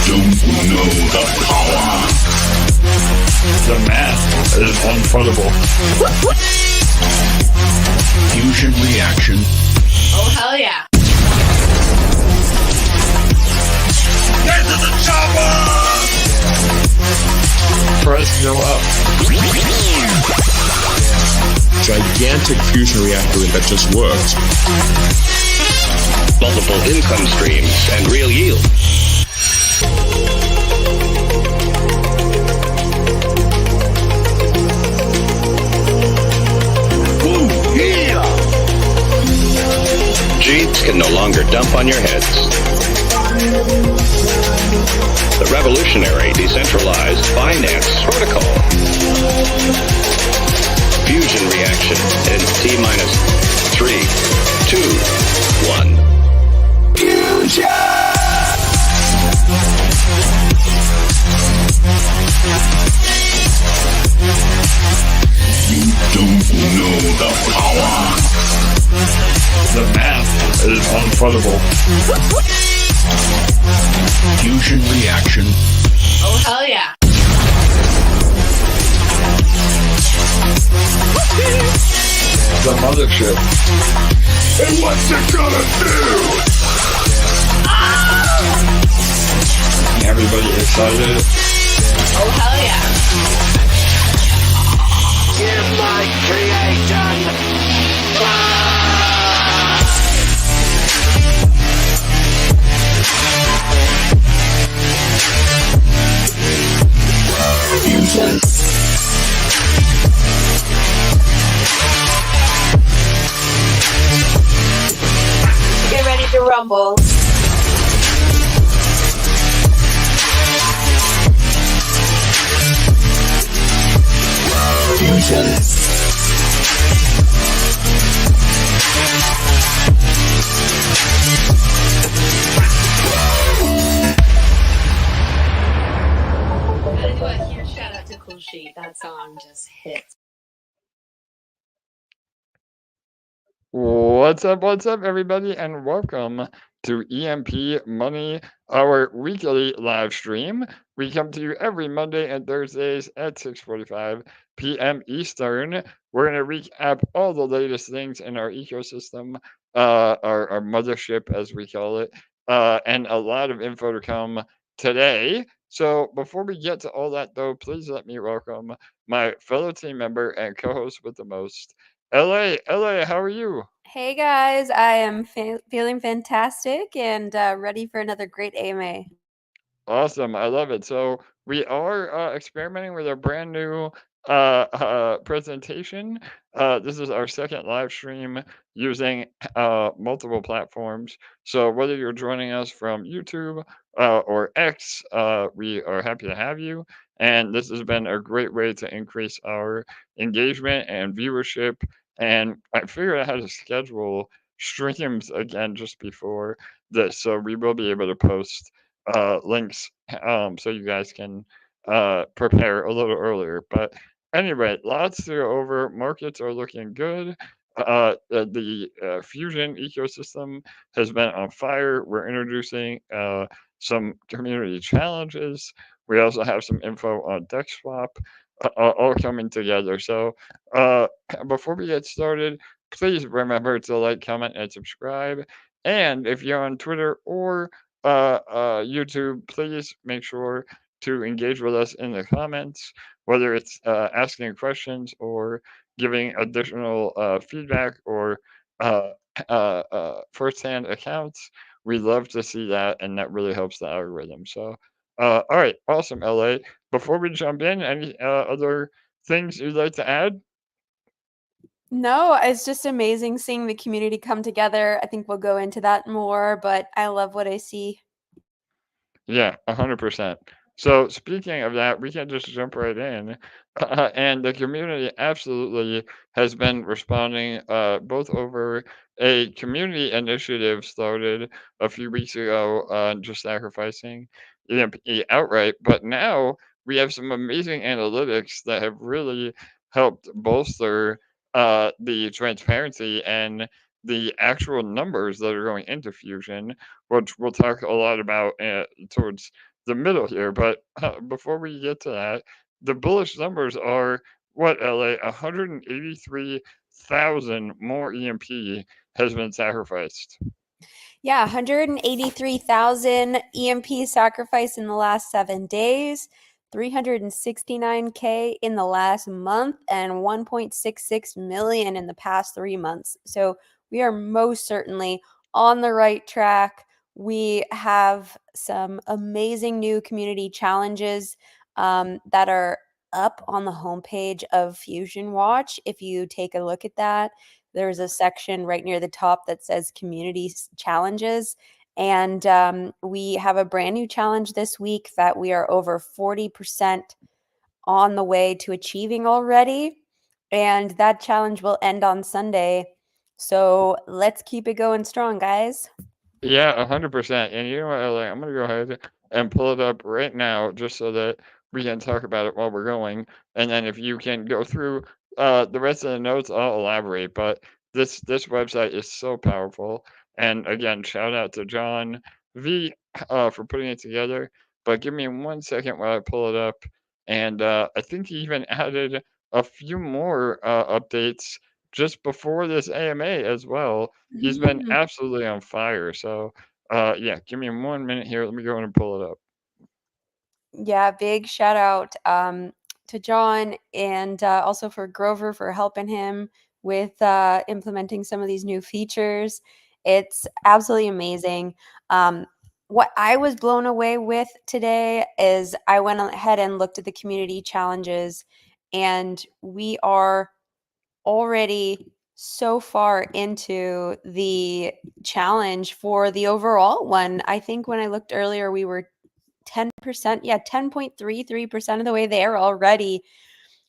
Don't know the power. The math is unfootable. Fusion reaction. Oh, hell yeah. Get to the chopper! Press go up. Gigantic fusion reactor that just works. Multiple income streams and real yield. Ooh, yeah! Jeeps can no longer dump on your heads. The revolutionary decentralized finance protocol. Fusion reaction in T-minus 3, 2, 1. Fusion! You don't know the power. The math is unfootable. Fusion reaction. Oh, hell yeah. The mothership. And what's it gonna do? Everybody excited? Oh, hell yeah. Give my creation! Fusion. Get ready to rumble. Fusion. Gotta do a huge shout out to Cool Sheet. That song just hits. What's up, everybody, and welcome to EMP.Money, our weekly live stream. We come to you every Monday and Thursdays at 6:45 p.m. Eastern. We're going to recap all the latest things in our ecosystem, our mothership, as we call it, and a lot of info to come today. So before we get to all that, though, please let me welcome my fellow team member and co-host with the most, LA, how are you? Hey guys, I am feeling fantastic and ready for another great AMA. Awesome, I love it. So we are experimenting with a brand new presentation. This is our second live stream using multiple platforms. So whether you're joining us from YouTube or X, we are happy to have you. And this has been a great way to increase our engagement and viewership. And I figured out how to schedule streams again just before this. So we will be able to post links so you guys can prepare a little earlier. But anyway, lots to go over. Markets are looking good. The Fusion ecosystem has been on fire. We're introducing some community challenges. We also have some info on DexSWAP all coming together. So before we get started, please remember to like, comment, and subscribe. And if you're on Twitter or YouTube, please make sure to engage with us in the comments, whether it's asking questions or giving additional feedback or first-hand accounts. We love to see that, and that really helps the algorithm. So, all right, awesome, LA. Before we jump in, any other things you'd like to add? No, it's just amazing seeing the community come together. I think we'll go into that more, but I love what I see. Yeah, 100%. So speaking of that, we can just jump right in. And the community absolutely has been responding both over a community initiative started a few weeks ago on just sacrificing EMP outright. But now we have some amazing analytics that have really helped bolster the transparency and the actual numbers that are going into Fusion, which we'll talk a lot about towards the middle here. But before we get to that, the bullish numbers are what, LA? 183,000 more EMP has been sacrificed. Yeah, 183,000 EMP sacrifice in the last 7 days, 369K in the last month, and 1.66 million in the past 3 months. So we are most certainly on the right track. We have some amazing new community challenges that are up on the homepage of Fusion Watch. If you take a look at that, there's a section right near the top that says community challenges. And we have a brand new challenge this week that we are over 40% on the way to achieving already. And that challenge will end on Sunday. So let's keep it going strong, guys. Yeah, 100%. And you know what, LA? I'm gonna go ahead and pull it up right now just so that we can talk about it while we're going. And then if you can go through the rest of the notes, I'll elaborate. But this website is so powerful. And again, shout out to John V for putting it together. But give me 1 second while I pull it up. And I think he even added a few more updates just before this AMA as well. He's been Mhm. absolutely on fire. So, yeah, give me 1 minute here. Let me go in and pull it up. Yeah, big shout out to John and also for Grover for helping him with implementing some of these new features. It's absolutely amazing. What I was blown away with today is I went ahead and looked at the community challenges, and we are already so far into the challenge for the overall one. I think when I looked earlier, we were 10%, yeah, 10.33% of the way there already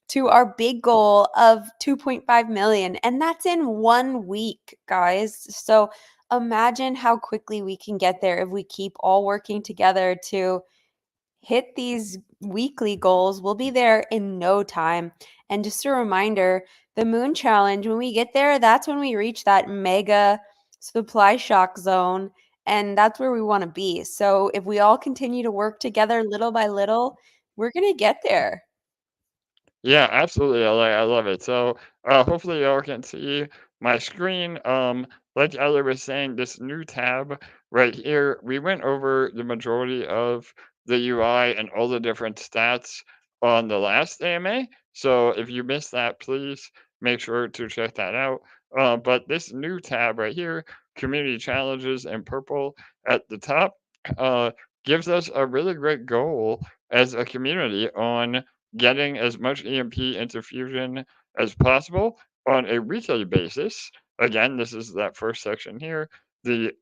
to our big goal of 2.5 million. And that's in 1 week, guys. So imagine how quickly we can get there if we keep all working together to hit these weekly goals. We'll be there in no time. And just a reminder, the moon challenge, when we get there, that's when we reach that mega supply shock zone. And that's where we want to be. So if we all continue to work together little by little, we're going to get there. Yeah, absolutely. I love it. So, hopefully y'all can see my screen. Like Ellie was saying, this new tab right here, we went over the majority of the UI and all the different stats on the last AMA. So if you missed that, please make sure to check that out. But this new tab right here, community challenges in purple at the top, uh, gives us a really great goal as a community on getting as much EMP into Fusion as possible on a weekly basis. Again, this is that first section here, the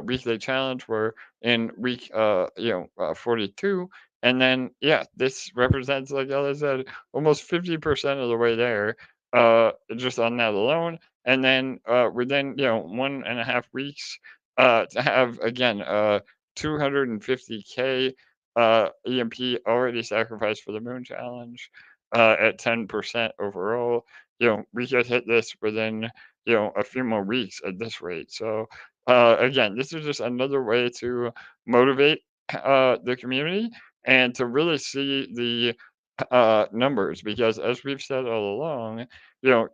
weekly challenge. We're in week 42, and then yeah, this represents, like Ella said, almost 50% of the way there, just on that alone. And then within 1.5 weeks to have again 250K EMP already sacrificed for the moon challenge at 10% overall. We could hit this within, a few more weeks at this rate. So, again, this is just another way to motivate the community and to really see the numbers, because as we've said all along,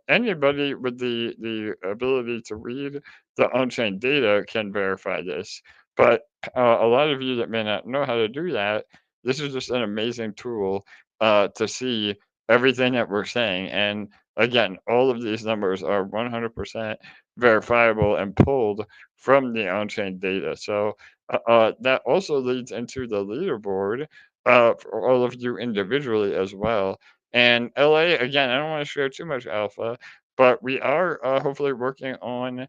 anybody with the ability to read the on-chain data can verify this. But a lot of you that may not know how to do that, this is just an amazing tool to see everything that we're saying. And again, all of these numbers are 100% verifiable and pulled from the on-chain data. So that also leads into the leaderboard for all of you individually as well. And LA, again, I don't want to share too much alpha, but we are hopefully working on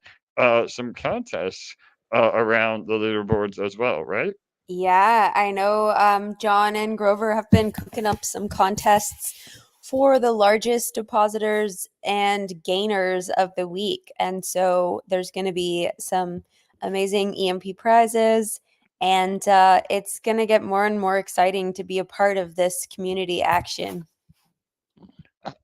some contests around the leaderboards as well, right? Yeah, I know John and Grover have been cooking up some contests for the largest depositors and gainers of the week. And so there's going to be some amazing EMP prizes, and it's going to get more and more exciting to be a part of this community action.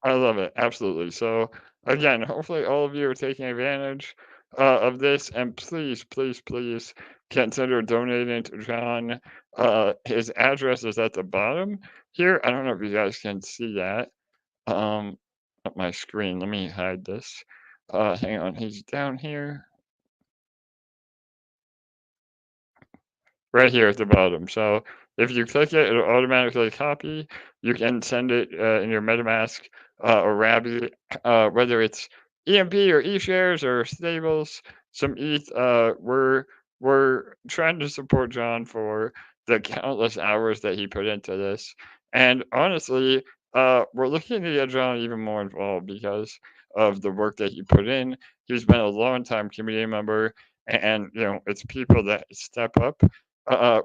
I love it. Absolutely. So again, hopefully all of you are taking advantage of this, and please, please, please consider donating to John. His address is at the bottom here. I don't know if you guys can see that up my screen. Let me hide this. Hang on, he's down here. Right here at the bottom. So if you click it, it'll automatically copy. You can send it in your MetaMask or Rabby, whether it's EMP or eShares or stables, some ETH. We're trying to support John for the countless hours that he put into this, and honestly, we're looking to get John even more involved because of the work that he put in. He's been a long time community member, and it's people that step up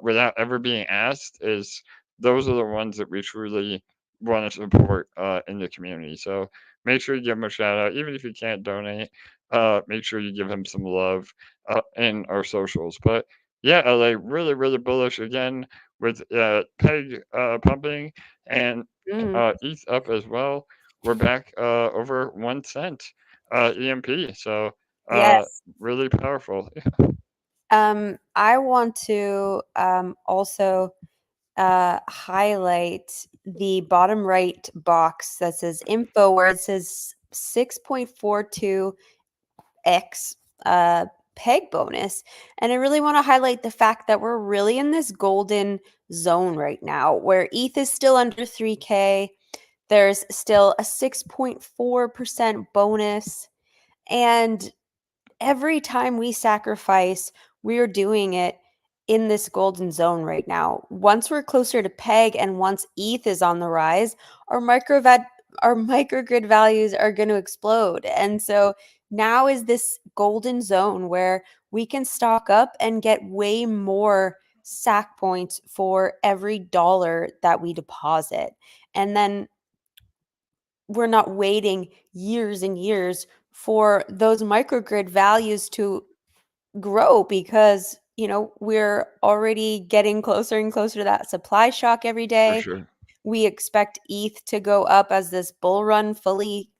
without ever being asked, is those are the ones that we truly want to support in the community. So make sure you give him a shout out, even if you can't donate. Make sure you give him some love in our socials. But yeah, LA really, really bullish again with peg pumping and ETH up as well. We're back over 1 cent EMP. So Yes. really powerful. I want to also highlight the bottom right box that says info, where it says 6.42x peg bonus. And I really want to highlight the fact that we're really in this golden zone right now where ETH is still under 3K. There's still a 6.4% bonus. And every time we sacrifice, we're doing it in this golden zone right now. Once we're closer to peg and once ETH is on the rise, our microgrid values are going to explode. And so now is this golden zone where we can stock up and get way more SAC points for every dollar that we deposit. And then we're not waiting years and years for those microgrid values to grow, because we're already getting closer and closer to that supply shock every For day. sure. We expect ETH to go up as this bull run fully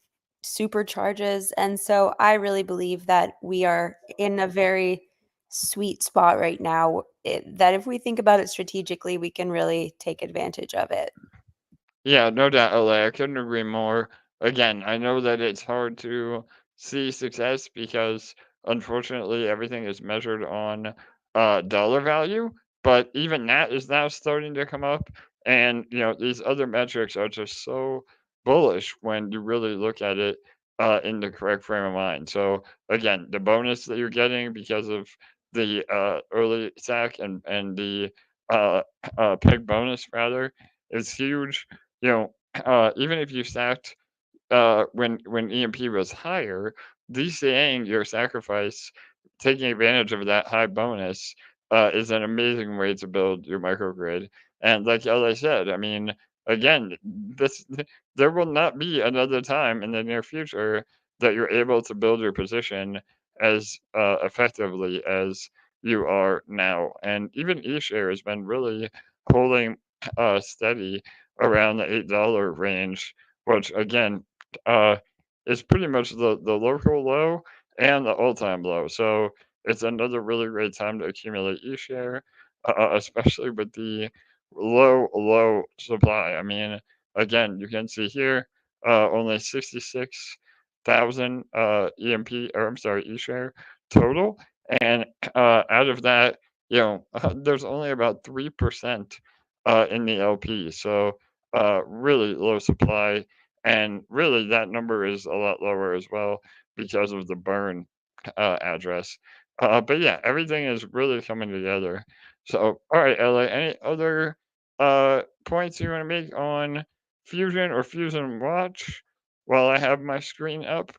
supercharges. And so I really believe that we are in a very sweet spot right now, that if we think about it strategically, we can really take advantage of it. Yeah, no doubt, LA. I couldn't agree more. Again, I know that it's hard to see success because unfortunately everything is measured on dollar value, but even that is now starting to come up. And these other metrics are just so bullish when you really look at it in the correct frame of mind. So again, the bonus that you're getting because of the early sack and the peg bonus rather is huge. Even if you stacked when EMP was higher, DCAing your sacrifice, taking advantage of that high bonus, is an amazing way to build your microgrid. And like I said, I mean, again, this there will not be another time in the near future that you're able to build your position as effectively as you are now. And even eShare has been really holding steady around the $8 range, which again uh, is pretty much the local low and the all-time low. So it's another really great time to accumulate eShare, especially with the low supply. I mean, again, you can see here only 66,000 EMP, or I'm sorry, eShare total, and out of that, there's only about 3% in the LP. So really low supply, and really that number is a lot lower as well because of the burn address. But yeah, everything is really coming together. So, all right, LA, any other points you want to make on Fusion or Fusion Watch while I have my screen up?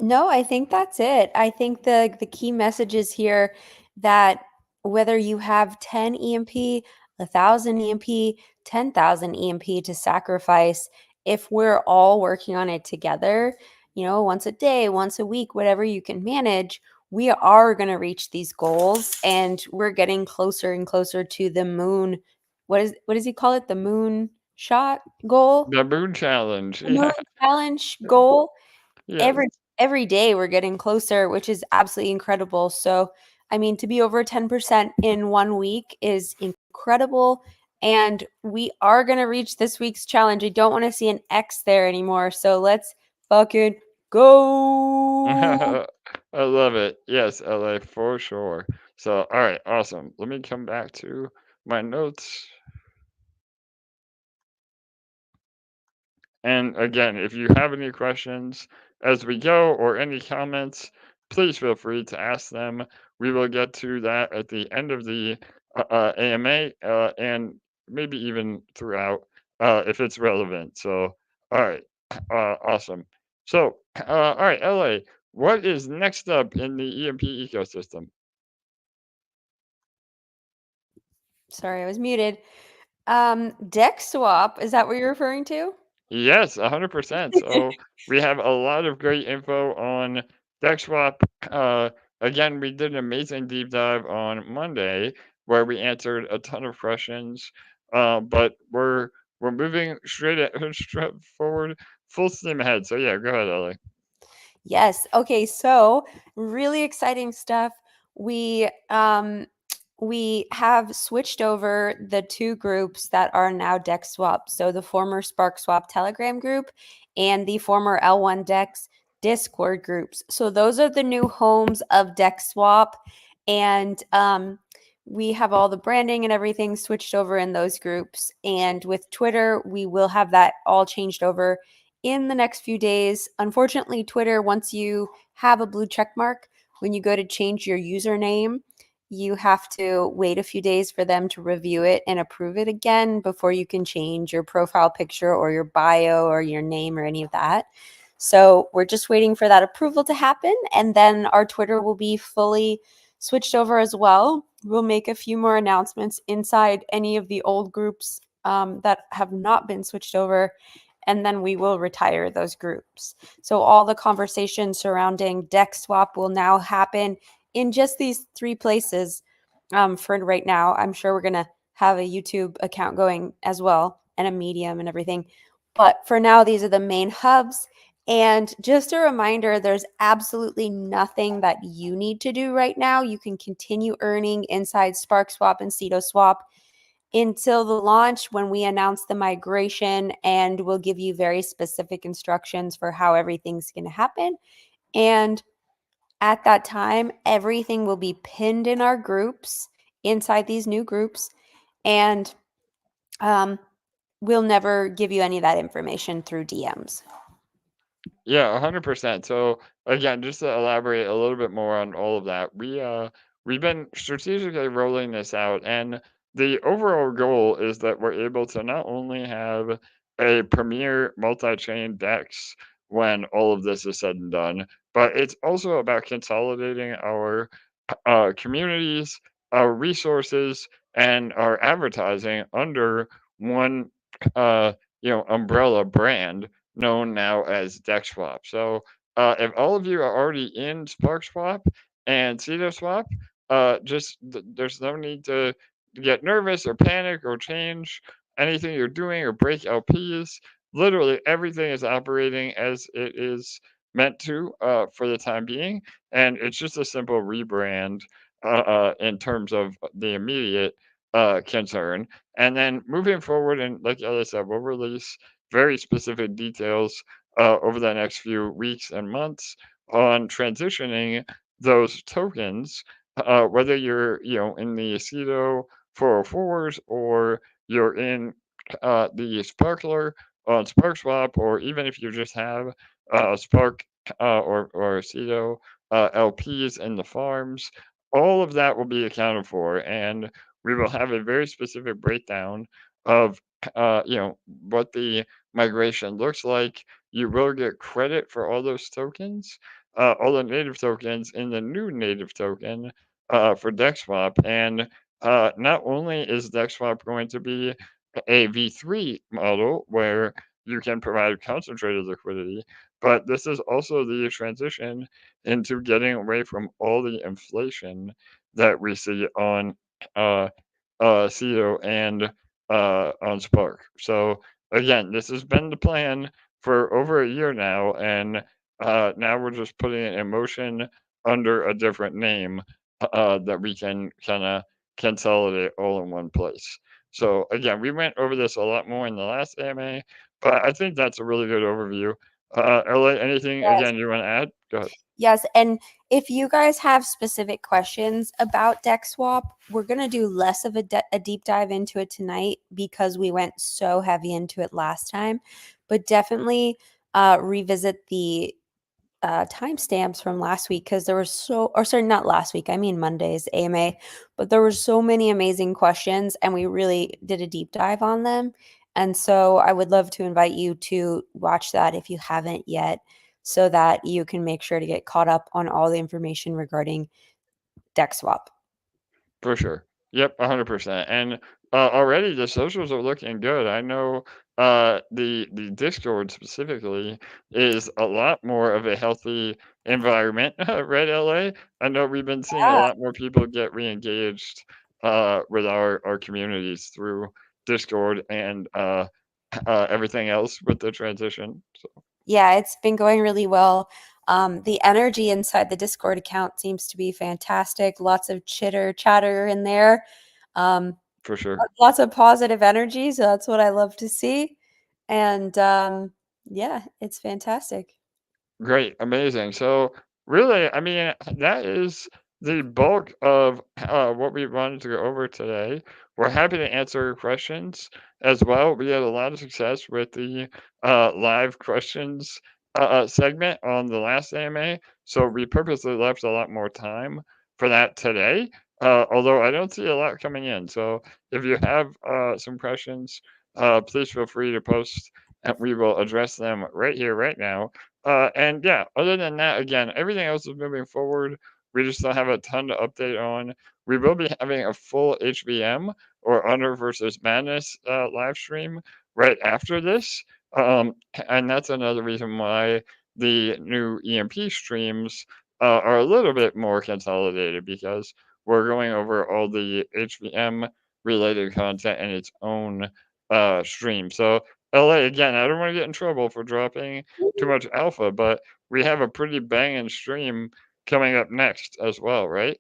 No, I think that's it. I think the key message is here that whether you have 10 EMP, 1,000 EMP, 10,000 EMP to sacrifice, if we're all working on it together, once a day, once a week, whatever you can manage, we are going to reach these goals, and we're getting closer and closer to the moon. What does he call it? The moon shot goal? The Moon Challenge. The moon Yeah. challenge goal. Yes. Every every day we're getting closer, which is absolutely incredible. So, I mean, to be over 10% in 1 week is incredible. And we are going to reach this week's challenge. I don't want to see an X there anymore. So let's fucking go. I love it. Yes, LA for sure. So, all right, awesome. Let me come back to my notes. And again, if you have any questions as we go or any comments, please feel free to ask them. We will get to that at the end of the AMA and maybe even throughout if it's relevant. So, all right, awesome. So, all right, LA, what is next up in the EMP ecosystem? Sorry, I was muted. DexSWAP, is that what you're referring to? Yes, 100%. So we have a lot of great info on DexSwap. Again, we did an amazing deep dive on Monday where we answered a ton of questions. But we're moving straight forward, full steam ahead. So yeah, go ahead, Ellie. Yes. Okay. So really exciting stuff. We have switched over the two groups that are now DexSwap. So the former SparkSwap Telegram group and the former L1 Dex Discord groups. So those are the new homes of DexSwap, and we have all the branding and everything switched over in those groups. And with Twitter, we will have that all changed over in the next few days. Unfortunately, Twitter, once you have a blue check mark, when you go to change your username, you have to wait a few days for them to review it and approve it again before you can change your profile picture or your bio or your name or any of that. So we're just waiting for that approval to happen, and then our Twitter will be fully switched over as well. We'll make a few more announcements inside any of the old groups that have not been switched over, and then we will retire those groups. So all the conversation surrounding DexSwap will now happen in just these three places for right now. I'm sure we're going to have a YouTube account going as well and a Medium and everything. But for now, these are the main hubs. And just a reminder, there's absolutely nothing that you need to do right now. You can continue earning inside SparkSwap and CetoSwap until the launch, when we announce the migration, and we'll give you very specific instructions for how everything's going to happen. And at that time, everything will be pinned in our groups inside these new groups, and we'll never give you any of that information through DMs. Yeah, 100%. So again, just to elaborate a little bit more on all of that, we've been strategically rolling this out, and the overall goal is that we're able to not only have a premier multi-chain DEX when all of this is said and done, but it's also about consolidating our communities, our resources, and our advertising under one umbrella brand known now as DexSwap. So if all of you are already in SparkSwap and CetoSwap, there's no need to get nervous or panic or change anything you're doing or break LPs. Literally everything is operating as it is meant to for the time being, and it's just a simple rebrand in terms of the immediate concern. And then moving forward, and like I said, we'll release very specific details over the next few weeks and months on transitioning those tokens, whether you're in the Aceto 404s or you're in the Sparkler on SparkSwap, or even if you just have Spark or Aceto LPs in the farms, all of that will be accounted for, and we will have a very specific breakdown of what the migration looks like. You will get credit for all those tokens, all the native tokens in the new native token for DexSwap. And not only is DexSwap going to be a V3 model where you can provide concentrated liquidity, but this is also the transition into getting away from all the inflation that we see on Ceto and on Spark. So again, this has been the plan for over a year now, and now we're just putting it in motion under a different name that we can kind of consolidate all in one place. So again, we went over this a lot more in the last AMA, but I think that's a really good overview. LA, anything Yes. again you want to add? Go ahead. Yes, and if you guys have specific questions about DexSwap, we're going to do less of a deep dive into it tonight because we went so heavy into it last time. But definitely revisit the timestamps from last week because there was not last week, I mean Monday's AMA, but there were so many amazing questions and we really did a deep dive on them. And so I would love to invite you to watch that if you haven't yet, so that you can make sure to get caught up on all the information regarding DexSwap. For sure. Yep, 100%. And already the socials are looking good. I know the Discord specifically is a lot more of a healthy environment, right, LA? I know we've been seeing a Yeah. lot more people get re-engaged with our communities through Discord and everything else with the transition. So Yeah, it's been going really well. The energy inside the Discord account seems to be fantastic. Lots of chatter in there. for sure. Lots of positive energy, so that's what I love to see. And yeah, it's fantastic. Great, amazing. So really, I mean, that is the bulk of what we wanted to go over today. We're happy to answer questions as well. We had a lot of success with the live questions segment on the last AMA, so we purposely left a lot more time for that today. Although I don't see a lot coming in, so if you have some questions, please feel free to post, and we will address them right here, right now. And yeah, other than that, again, everything else is moving forward. We just don't have a ton to update on. We will be having a full HVM or Honor versus Madness live stream right after this. And that's another reason why the new EMP streams are a little bit more consolidated because we're going over all the HVM related content in its own stream. So LA, again, I don't want to get in trouble for dropping too much alpha, but we have a pretty banging stream coming up next as well, right?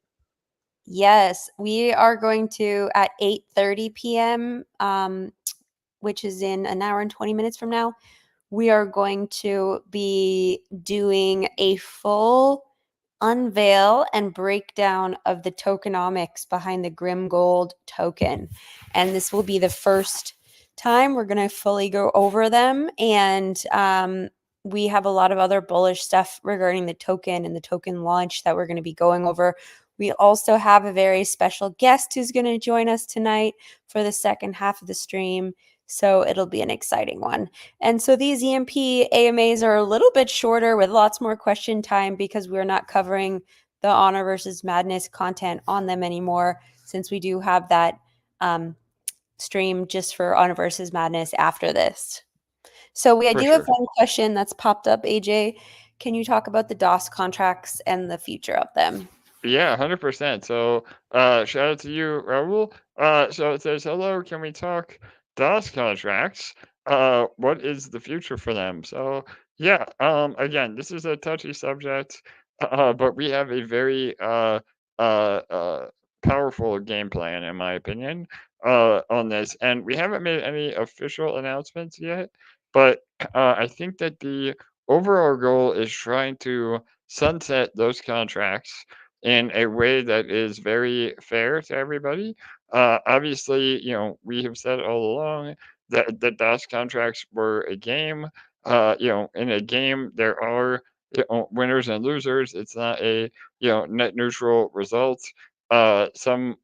Yes, we are going to at 8:30 p.m., which is in an hour and 20 minutes from now. We are going to be doing a full unveil and breakdown of the tokenomics behind the Grim Gold token. And this will be the first time we're going to fully go over them. And we have a lot of other bullish stuff regarding the token and the token launch that we're going to be going over. We also have a very special guest who's going to join us tonight for the second half of the stream. So it'll be an exciting one. And so these EMP AMAs are a little bit shorter with lots more question time because we're not covering the Honor versus Madness content on them anymore, since we do have that stream just for Honor versus Madness after this. So we For do have sure. one question that's popped up, AJ. Can you talk about the DAAS contracts and the future of them? Yeah, 100%. So, shout out to you, Raul. So it says, hello, can we talk DAS contracts? What is the future for them? So, yeah, again, this is a touchy subject, but we have a very powerful game plan, in my opinion, on this. And we haven't made any official announcements yet, but I think that the overall goal is trying to sunset those contracts in a way that is very fair to everybody. Obviously, we have said all along that the DAS contracts were a game. In a game, there are winners and losers. It's not a net neutral result. Some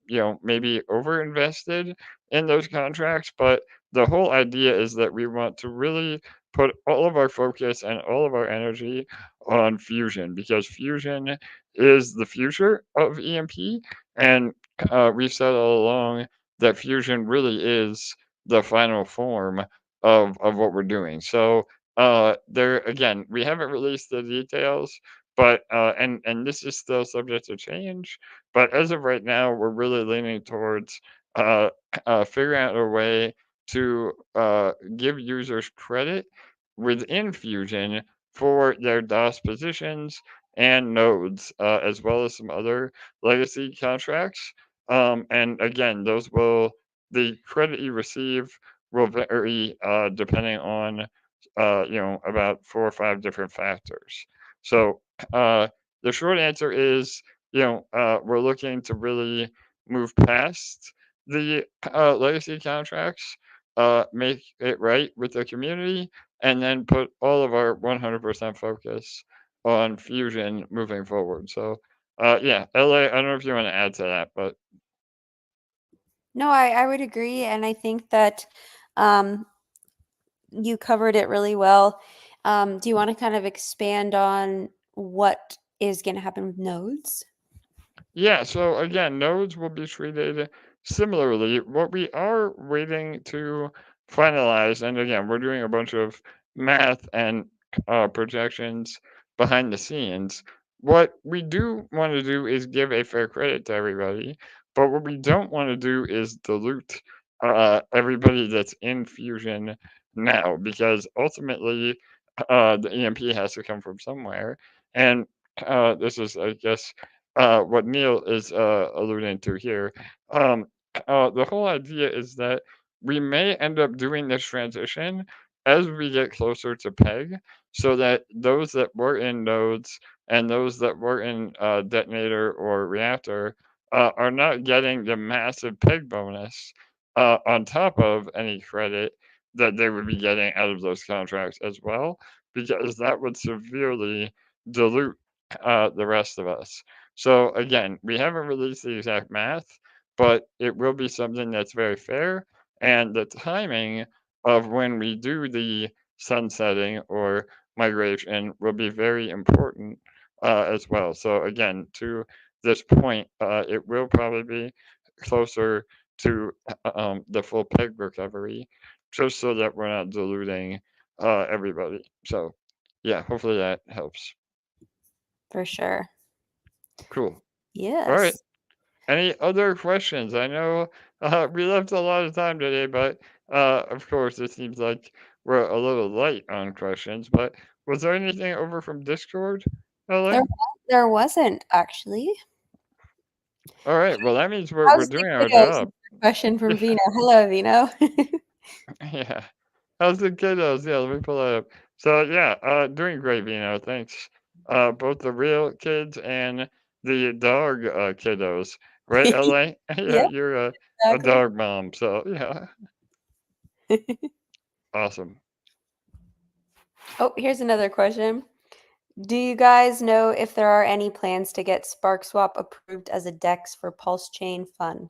maybe over invested in those contracts, but the whole idea is that we want to really put all of our focus and all of our energy on Fusion because Fusion is the future of EMP. And we've said all along that Fusion really is the final form of what we're doing. So there again, we haven't released the details, but and this is still subject to change. But as of right now, we're really leaning towards uh, figuring out a way to give users credit within Fusion for their DAAS positions and nodes, as well as some other legacy contracts. And again, the credit you receive will vary depending on, about 4 or 5 different factors. So the short answer is, we're looking to really move past the legacy contracts, make it right with the community, and then put all of our 100% focus on Fusion moving forward. So, yeah, LA, I don't know if you want to add to that, but No, I would agree, and I think that you covered it really well. Do you want to kind of expand on what is going to happen with nodes? yeah, so again, nodes will be treated similarly. What we are waiting to finalize, and again, we're doing a bunch of math and projections behind the scenes. What we do want to do is give a fair credit to everybody, but what we don't want to do is dilute everybody that's in Fusion now, because ultimately the EMP has to come from somewhere. And this is, I guess, what Neil is alluding to here. Um, the whole idea is that we may end up doing this transition as we get closer to PEG, so that those that were in nodes and those that were in detonator or reactor are not getting the massive PEG bonus on top of any credit that they would be getting out of those contracts as well, because that would severely dilute the rest of us. So again, we haven't released the exact math, but it will be something that's very fair. And the timing of when we do the sunsetting or migration will be very important as well. So again, to this point, it will probably be closer to the full peg recovery, just so that we're not diluting everybody. So yeah, hopefully that helps. For sure. Cool. All right. Yes. Any other questions? I know we left a lot of time today, but of course, it seems like we're a little light on questions. But was there anything over from Discord, LA? There wasn't actually. All right. Well, that means we're How's the doing our kiddos? job. Question from Vino. Hello, Vino. Yeah. How's the kiddos? Yeah, let me pull that up. So yeah, doing great, Vino. Thanks. Both the real kids and the dog kiddos, right, LA? Yeah, Yep, you're a exactly. dog mom, so yeah, awesome. Oh, here's another question. Do you guys know if there are any plans to get SparkSwap approved as a DEX for PulseChainFun?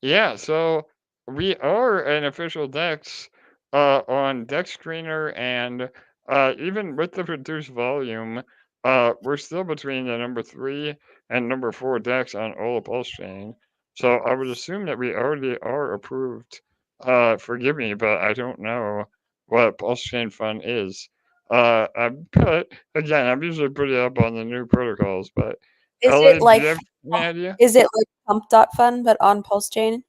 Yeah, so we are an official Dex on Dex Screener, and even with the reduced volume, we're still between the number 3 and number 4 Dex on all of Pulse Chain. So I would assume that we already are approved. Forgive me, but I don't know what Pulse Chain Fun is. But again, I'm usually pretty up on the new protocols, but Is LA, it do like you have any idea? Pump.fun but on PulseChain?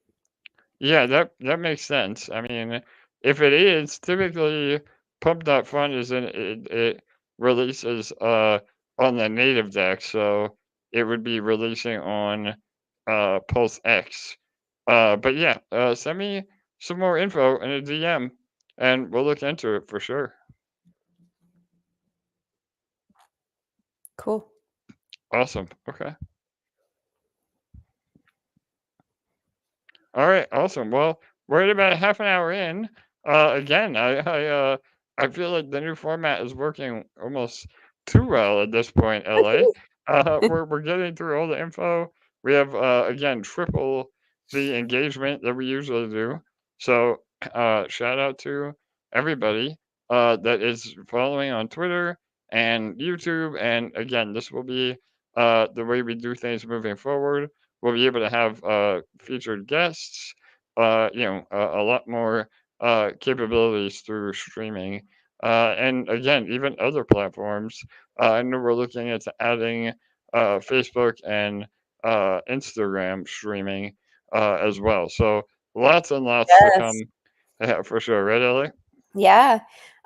Yeah, that makes sense. I mean, if it is, typically Pump.Fun is it releases on the native deck, so it would be releasing on Pulse X. But yeah, send me some more info in a DM and we'll look into it for sure. Cool. Awesome. Okay. All right, awesome. Well, we're at about half an hour in. Again, I feel like the new format is working almost too well at this point, LA. We're getting through all the info. We have again triple the engagement that we usually do. So shout out to everybody that is following on Twitter and YouTube. And again, this will be the way we do things moving forward. We'll be able to have featured guests, a lot more capabilities through streaming. And again, even other platforms. I know we're looking at adding Facebook and Instagram streaming as well. So lots and lots to Yes. come, yeah, for sure. Right, Ellie? Yeah.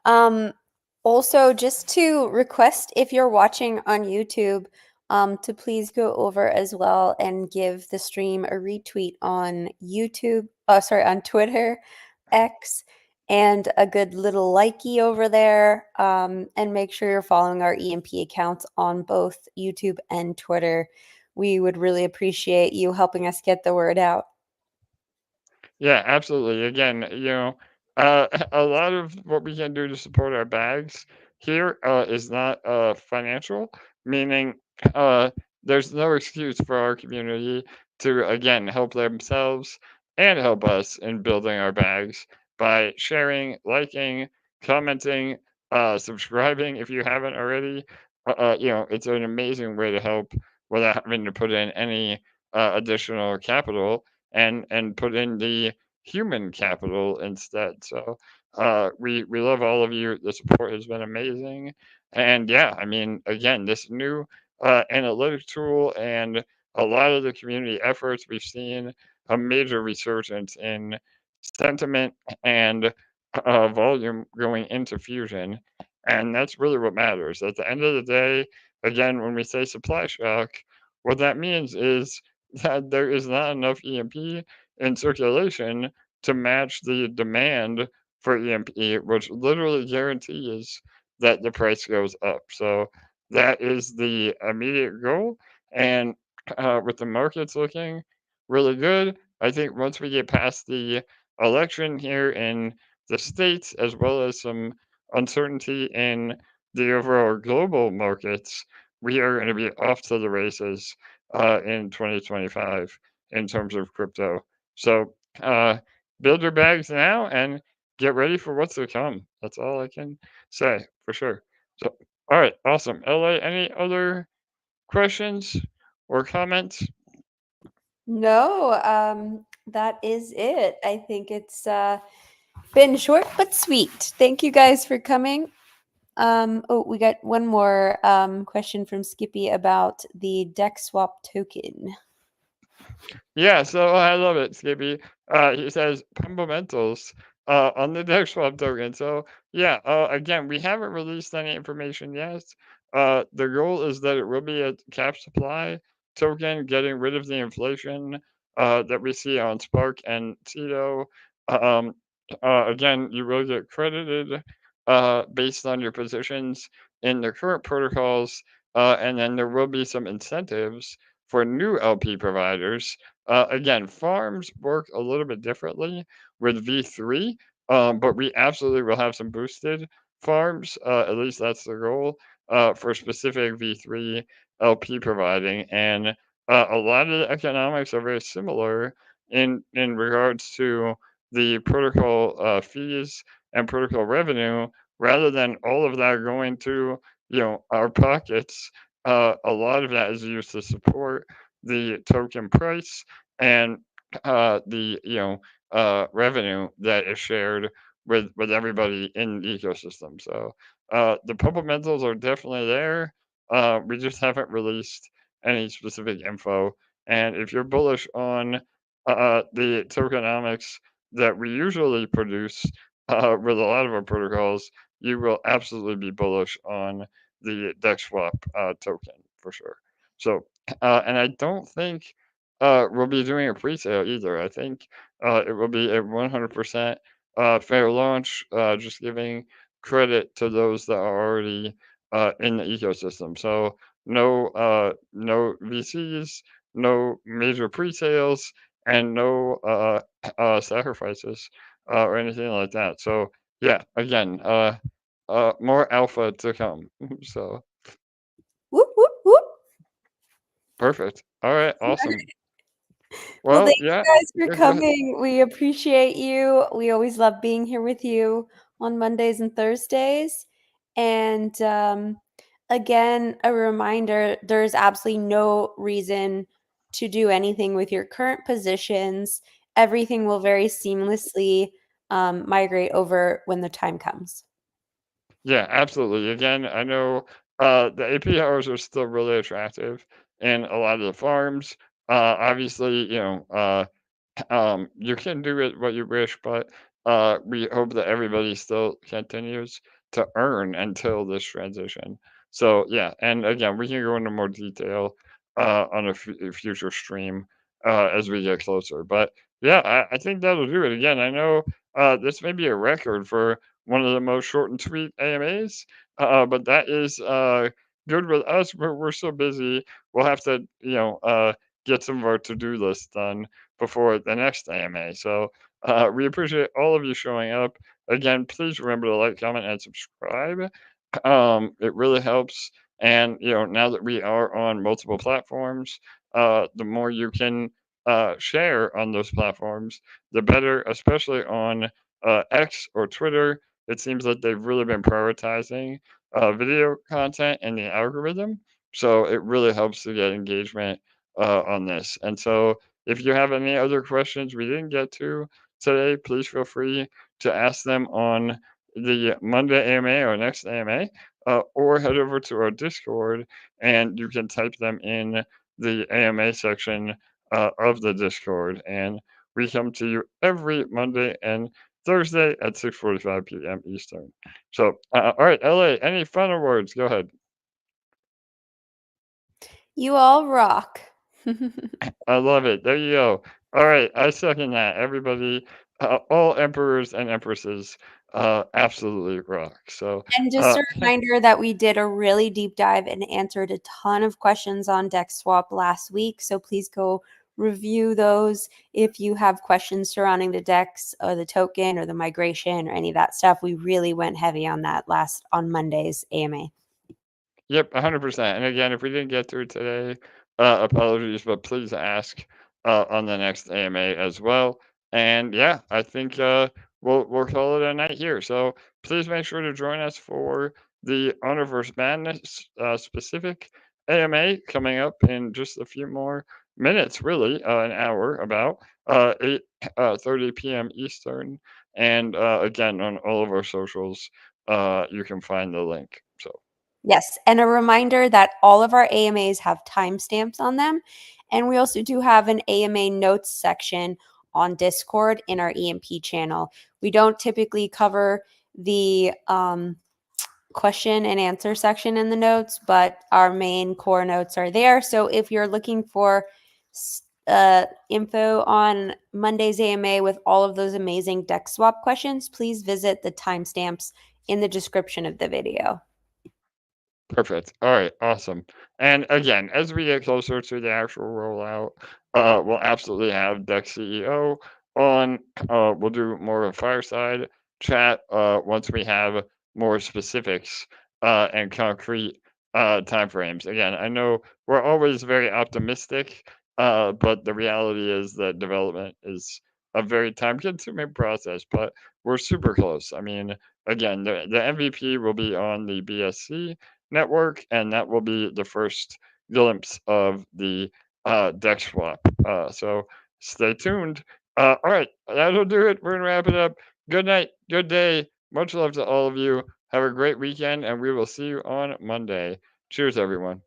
Um, Also, just to request, if you're watching on YouTube, to please go over as well and give the stream a retweet on YouTube, on Twitter, X, and a good little likey over there. And make sure you're following our EMP accounts on both YouTube and Twitter. We would really appreciate you helping us get the word out. Yeah, absolutely. Again, a lot of what we can do to support our bags here is not financial, meaning uh, there's no excuse for our community to, again, help themselves and help us in building our bags by sharing, liking, commenting, subscribing if you haven't already. It's an amazing way to help without having to put in any additional capital and put in the human capital instead. So we love all of you. The support has been amazing, and yeah, I mean, again, this new analytic tool and a lot of the community efforts, we've seen a major resurgence in sentiment and volume going into Fusion, and that's really what matters. At the end of the day, again, when we say supply shock, what that means is that there is not enough EMP in circulation to match the demand for EMP, which literally guarantees that the price goes up. So that is the immediate goal. And with the markets looking really good, I think once we get past the election here in the States, as well as some uncertainty in the overall global markets, we are going to be off to the races in 2025 in terms of crypto. So build your bags now and get ready for what's to come. That's all I can say for sure. So, all right, awesome. LA, any other questions or comments? No, that is it. I think it's been short but sweet. Thank you guys for coming. We got one more question from Skippy about the DexSWAP token. Yeah, so I love it, Skippy. He says fundamentals on the DexSwap token. So yeah, again, we haven't released any information yet. The goal is that it will be a cap supply token, getting rid of the inflation that we see on Spark and Tito. Um, again, you will get credited based on your positions in the current protocols, and then there will be some incentives for new LP providers. Again, farms work a little bit differently with V3, but we absolutely will have some boosted farms. At least that's the goal for specific V3 LP providing. And a lot of the economics are very similar in regards to the protocol fees and protocol revenue, rather than all of that going to our pockets. A lot of that is used to support the token price and the revenue that is shared with everybody in the ecosystem. So the fundamentals are definitely there. We just haven't released any specific info. And if you're bullish on the tokenomics that we usually produce with a lot of our protocols, you will absolutely be bullish on the DexSwap token for sure. So, and I don't think we'll be doing a pre-sale either. I think it will be a 100% fair launch, just giving credit to those that are already in the ecosystem. So no VCs, no major pre-sales, and no sacrifices or anything like that. So yeah, again, more alpha to come. So Whoop, whoop, whoop. perfect. All right, awesome. Well, Well, thank you yeah, guys for yeah, go ahead. coming. We appreciate you. We always love being here with you on Mondays and Thursdays. And again, a reminder, there's absolutely no reason to do anything with your current positions. Everything will very seamlessly migrate over when the time comes. Yeah, absolutely. Again, I know the APRs are still really attractive in a lot of the farms. Obviously, you can do it what you wish, but we hope that everybody still continues to earn until this transition. So yeah, and again, we can go into more detail on a future stream as we get closer. But yeah, I think that'll do it. Again, I know this may be a record for one of the most short and sweet AMAs, but that is good with us. We're so busy. We'll have to, get some of our to-do list done before the next AMA. So we appreciate all of you showing up. Again, please remember to like, comment, and subscribe. It really helps. And now that we are on multiple platforms, the more you can share on those platforms, the better. Especially on X or Twitter, it seems that they've really been prioritizing video content in the algorithm. So it really helps to get engagement on this. And so, if you have any other questions we didn't get to today, please feel free to ask them on the Monday AMA or next AMA, or head over to our Discord and you can type them in the AMA section of the Discord. And we come to you every Monday and Thursday at 6:45 p.m. Eastern. So, all right, LA, any final words? Go ahead. You all rock. I love it. There you go. All right, I second that. Everybody, all emperors and empresses, absolutely rock. So, And just a reminder that we did a really deep dive and answered a ton of questions on DexSWAP last week. So please go review those if you have questions surrounding the DEX or the token or the migration or any of that stuff. We really went heavy on that on Monday's AMA. Yep, 100%. And again, if we didn't get through today, apologies, but please ask on the next AMA as well. And yeah, I think we'll call it a night here. So please make sure to join us for the Honorverse Madness specific AMA coming up in just a few more minutes, really, an hour about 8:30 p.m. Eastern. And again, on all of our socials, you can find the link. So. Yes, and a reminder that all of our AMAs have timestamps on them. And we also do have an AMA notes section on Discord in our EMP channel. We don't typically cover the question and answer section in the notes, but our main core notes are there. So if you're looking for info on Monday's AMA with all of those amazing DexSWAP questions, please visit the timestamps in the description of the video. Perfect. All right. Awesome. And again, as we get closer to the actual rollout, we'll absolutely have Dex CEO on. We'll do more of a fireside chat once we have more specifics and concrete timeframes. Again, I know we're always very optimistic, but the reality is that development is a very time-consuming process. But we're super close. I mean, again, the MVP will be on the BSC network, and that will be the first glimpse of the DexSWAP. So stay tuned. All right, that'll do it. We're gonna wrap it up. Good night, good day. Much love to all of you. Have a great weekend, and we will see you on Monday. Cheers, everyone.